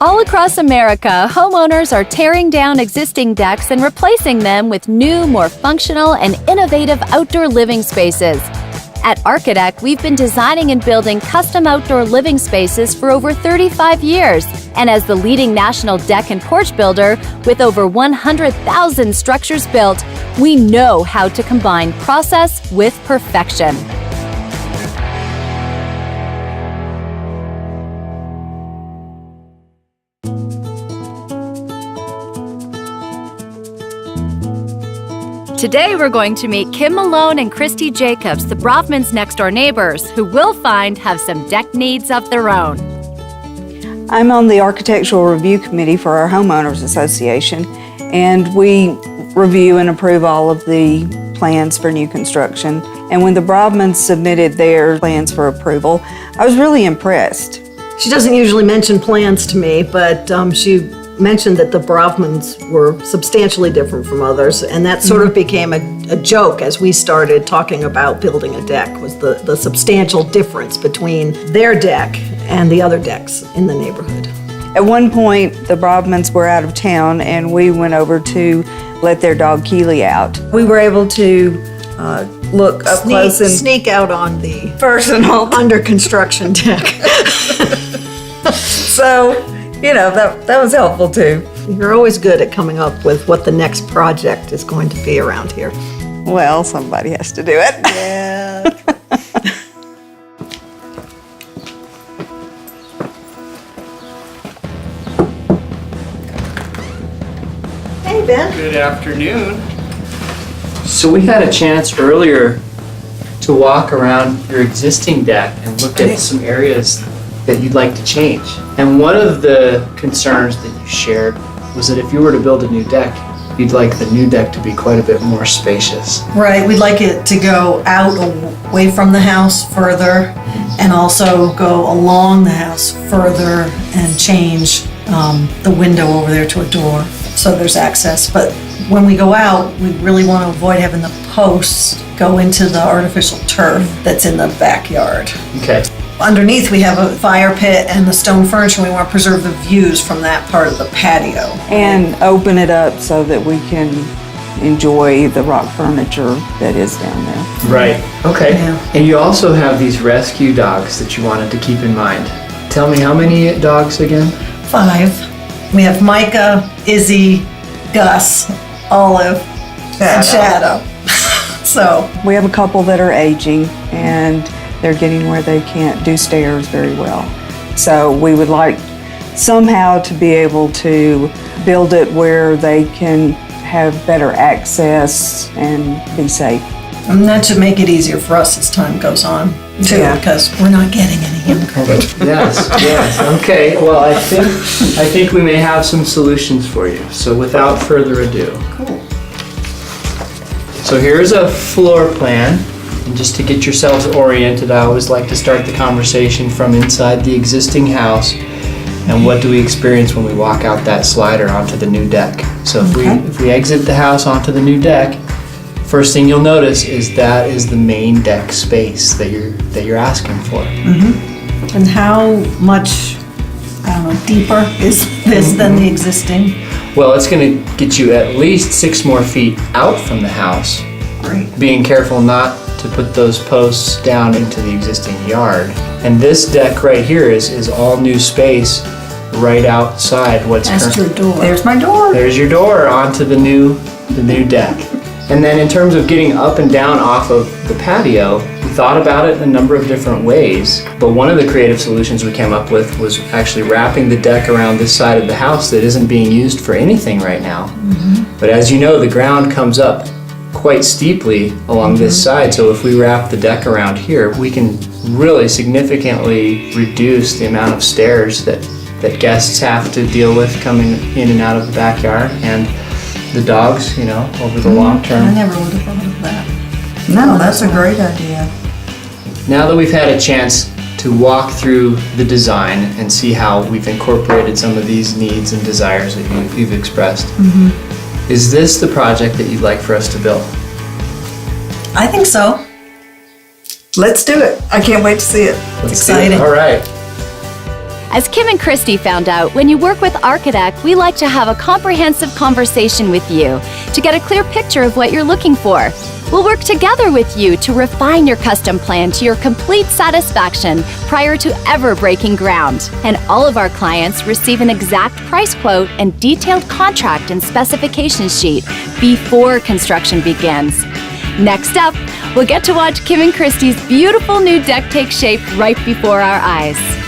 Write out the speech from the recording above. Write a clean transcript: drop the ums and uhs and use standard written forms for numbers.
All across America, homeowners are tearing down existing decks and replacing them with new, more functional and innovative outdoor living spaces. At Archadeck, we've been designing and building custom outdoor living spaces for over 35 years. And as the leading national deck and porch builder with over 100,000 structures built, we know how to combine process with perfection. Today we're going to meet Kim Malone and Christie Jacobs, the Bravman's next-door neighbors, who we'll find have some deck needs of their own. I'm on the Architectural Review Committee for our Homeowners Association, and we review and approve all of the plans for new construction. And when the Bravmans submitted their plans for approval, I was really impressed. She doesn't usually mention plans to me, but she mentioned that the Bravmans were substantially different from others, and that sort of became a joke as we started talking about building a deck, was the substantial difference between their deck and the other decks in the neighborhood. At one point, the Bravmans were out of town, and we went over to let their dog Keely out. We were able to look up close and sneak out on the personal under construction deck. So, you know, that was helpful too. You're always good at coming up with what the next project is going to be around here. Well, somebody has to do it. Yeah. Hey, Ben. Good afternoon. So we had a chance earlier to walk around your existing deck and look at some areas that you'd like to change. And one of the concerns that you shared was that if you were to build a new deck, you'd like the new deck to be quite a bit more spacious. Right, we'd like it to go out away from the house further and also go along the house further and change the window over there to a door so there's access. But when we go out, we really want to avoid having the posts go into the artificial turf that's in the backyard. Okay. Underneath, we have a fire pit and the stone furniture. We want to preserve the views from that part of the patio. And open it up so that we can enjoy the rock furniture that is down there. Right, okay. Yeah. And you also have these rescue dogs that you wanted to keep in mind. Tell me, how many dogs again? 5. We have Micah, Izzy, Gus, Olive, and Shadow. So We have a couple that are aging, and they're getting where they can't do stairs very well. So we would like somehow to be able to build it where they can have better access and be safe. and that should make it easier for us as time goes on, too, because we're not getting any younger. Yes, okay. Well, I think we may have some solutions for you. So without further ado. Cool. So here's a floor plan. And just to get yourselves oriented, I always like to start the conversation from inside the existing house and what do we experience when we walk out that slider onto the new deck. So if we exit the house onto the new deck, first thing you'll notice is that is the main deck space that you're asking for. Mm-hmm. And how much, deeper is this than the existing? Well, it's going to get you at least 6 more feet out from the house. Great. Being careful not to put those posts down into the existing yard. And this deck right here is all new space right outside what's That's your door. There's my door. There's your door onto the new deck. And then in terms of getting up and down off of the patio, we thought about it a number of different ways, but one of the creative solutions we came up with was actually wrapping the deck around this side of the house that isn't being used for anything right now. Mm-hmm. But as you know, the ground comes up quite steeply along this side, so if we wrap the deck around here, we can really significantly reduce the amount of stairs that guests have to deal with coming in and out of the backyard, and the dogs, over the long term. I never would have thought of that. No, that's a great idea. Now that we've had a chance to walk through the design and see how we've incorporated some of these needs and desires that you've expressed, is this the project that you'd like for us to build? I think so. Let's do it. I can't wait to see it. Let's exciting. All right. As Kim and Christy found out, when you work with Archadeck, we like to have a comprehensive conversation with you to get a clear picture of what you're looking for. We'll work together with you to refine your custom plan to your complete satisfaction prior to ever breaking ground. And all of our clients receive an exact price quote and detailed contract and specification sheet before construction begins. Next up, we'll get to watch Kim and Christy's beautiful new deck take shape right before our eyes.